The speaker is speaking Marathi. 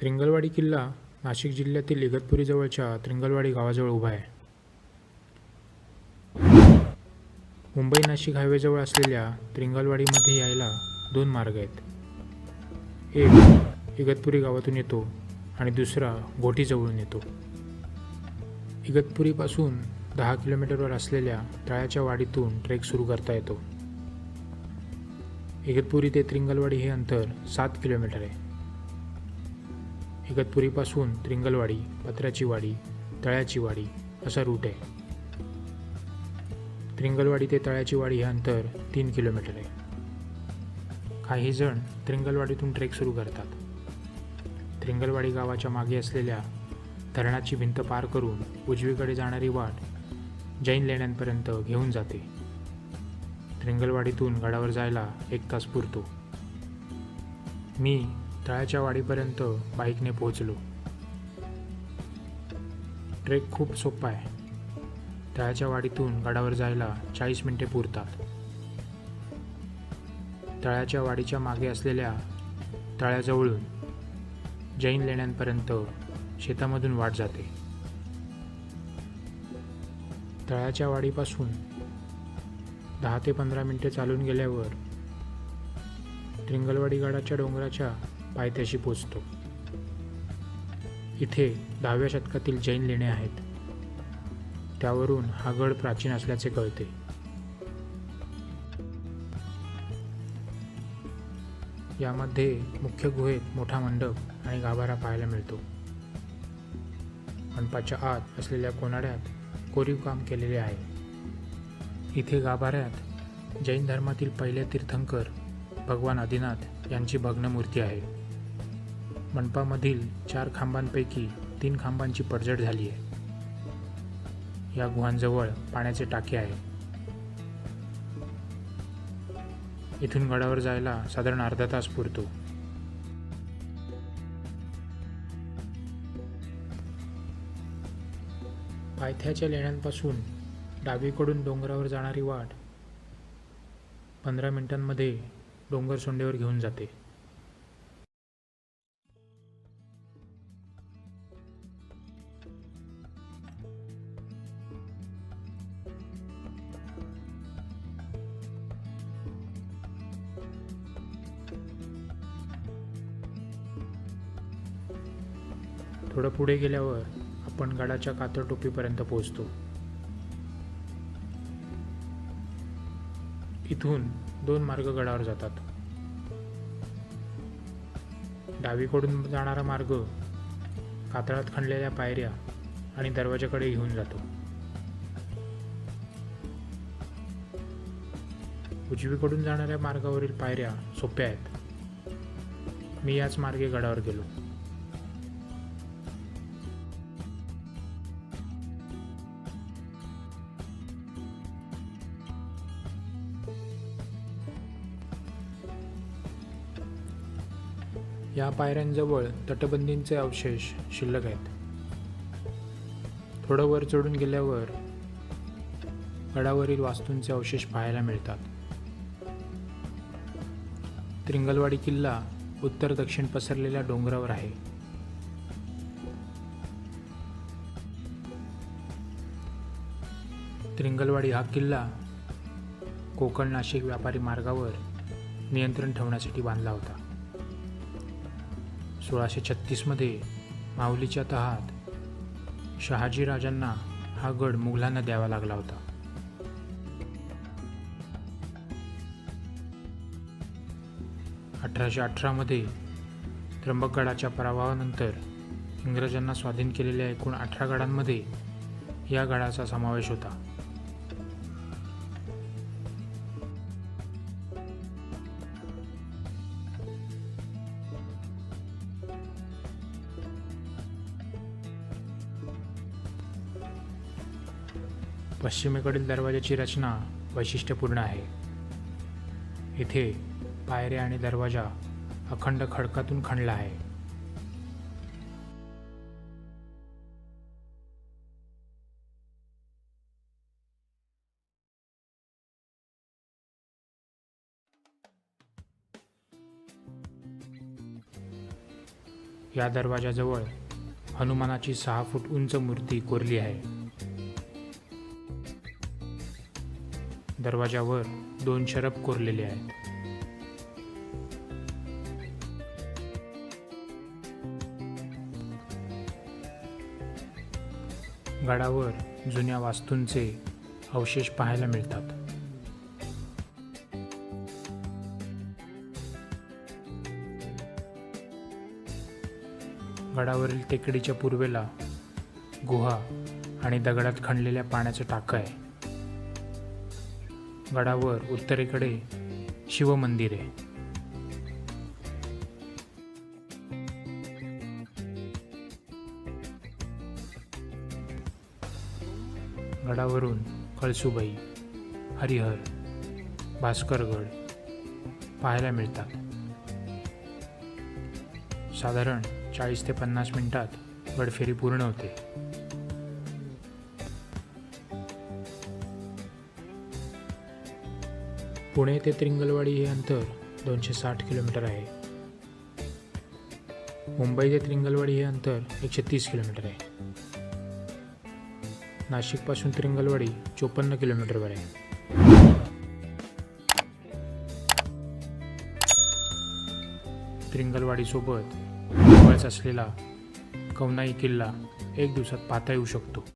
त्रिंगलवाडी किल्ला नाशिक जिल्ह्यातील इगतपुरी जवळच्या त्रिंगलवाडी गावाजवळ उभा आहे. मुंबई नाशिक हायवेजवळ असलेल्या त्रिंगलवाडीमध्ये यायला दोन मार्ग आहेत. एक इगतपुरी गावातून येतो आणि दुसरा घोटीजवळून येतो. इगतपुरीपासून 10 किलोमीटरवर असलेल्या तळ्याच्या वाडीतून ट्रेक सुरू करता येतो. इगतपुरी ते त्रिंगलवाडी हे अंतर 7 किलोमीटर आहे. इगतपुरीपासून त्रिंगलवाडी, पत्र्याची वाडी, तळ्याची वाडी असा रूट आहे. त्रिंगलवाडी ते तळ्याची वाडी हे अंतर 3 किलोमीटर आहे. काही जण त्रिंगलवाडीतून ट्रेक सुरू करतात. त्रिंगलवाडी गावाच्या मागे असलेल्या धरणाची भिंत पार करून उजवीकडे जाणारी वाट जैन लेण्यांपर्यंत घेऊन जाते. त्रिंगलवाडीतून गडावर जायला 1 तास पुरतो. मी तळ्याच्या वाडीपर्यंत बाईकने पोहोचलो. ट्रेक खूप सोपा आहे. तळ्याच्या वाडीतून गडावर जायला 40 मिनिटे पुरतात. तळ्याच्या वाडीच्या मागे असलेल्या तळ्याजवळून जैन लेण्यांपर्यंत शेतामधून वाट जाते. तळ्याच्या वाडीपासून 10 ते 15 मिनिटे चालून गेल्यावर त्रिंगलवाडी गडाच्या डोंगराच्या पायथ्याशी पोचतो. इथे 10व्या शतकातील जैन लेणे आहेत. त्यावरून हा गड प्राचीन असल्याचे कळते. यामध्ये मुख्य गुहेत मोठा मंडप आणि गाभारा पाहायला मिळतो. मंडपाच्या आत असलेल्या कोनाड्यात कोरीव काम केलेले आहे. इथे गाभाऱ्यात जैन धर्मातील पहिले तीर्थंकर भगवान आदिनाथ यांची भग्न मूर्ती आहे. मंडपामधील 4 खांबांपैकी 3 खांबांची पडझड झाली आहे. या गुहांजवळ पाण्याचे टाके आहे. इथून गडावर जायला साधारण अर्धा तास पुरतो. पायथ्याच्या लेण्यांपासून डावीकडून डोंगरावर जाणारी वाट 15 मिनिटांमध्ये डोंगर सोंडेवर घेऊन जाते. थोडं पुढे गेल्यावर आपण गडाच्या कातळटोपीपर्यंत पोहोचतो. इथून 2 मार्ग गडावर जातात. डावीकडून जाणारा मार्ग कातळात खणलेल्या पायऱ्या आणि दरवाजाकडे घेऊन जातो. उजवीकडून जाणाऱ्या मार्गावरील पायऱ्या सोप्या आहेत. मी याच मार्गे गडावर गेलो. या पायऱ्यांजवळ तटबंदींचे अवशेष शिल्लक आहेत. थोडं वर चढून गेल्यावर गडावरील वास्तूंचे अवशेष पाहायला मिळतात. त्रिंगलवाडी किल्ला उत्तर दक्षिण पसरलेल्या डोंगरावर आहे. त्रिंगलवाडी हा किल्ला कोकण नाशिक व्यापारी मार्गावर नियंत्रण ठेवण्यासाठी बांधला होता. 1636 मध्ये माहुलीच्या तहात शहाजी राजांना हा गड मुघलांना द्यावा लागला होता. मध्ये त्र्यंबकगडाच्या पराभवानंतर इंग्रजांना स्वाधीन केलेल्या एकूण 18 गडांमध्ये या गडाचा समावेश होता. पश्चिमेकडील दरवाजाची रचना वैशिष्ट्यपूर्ण आहे. इथे पायऱ्या आणि दरवाजा अखंड खडकातून खणला आहे. या दरवाजाजवळ हनुमानाची 6 फूट उंच मूर्ती कोरली आहे. दरवाजावर 2 शरभ कोरलेले आहेत. गडावर जुन्या वास्तूंचे अवशेष पाहायला मिळतात. गडावरील टेकडीच्या पूर्वेला गुहा आणि दगडात खणलेल्या पाण्याचं टाकं आहे. गडावर उत्तरेकडे शिवमंदिर आहे. गडावरून कळसुबाई, हरिहर, भास्करगड पाहायला मिळतात. साधारण 40 ते 50 मिनिटात गडफेरी पूर्ण होते. पुणे ते त्रिंगलवाडी हे अंतर 260 किलोमीटर आहे. मुंबई ते त्रिंगलवाडी हे अंतर 130 किलोमीटर आहे. नाशिकपासून त्रिंगलवाडी 54 किलोमीटरवर आहे. त्रिंगलवाडीसोबत जवळच असलेला कवनाई किल्ला 1 दिवसात पाहता येऊ शकतो.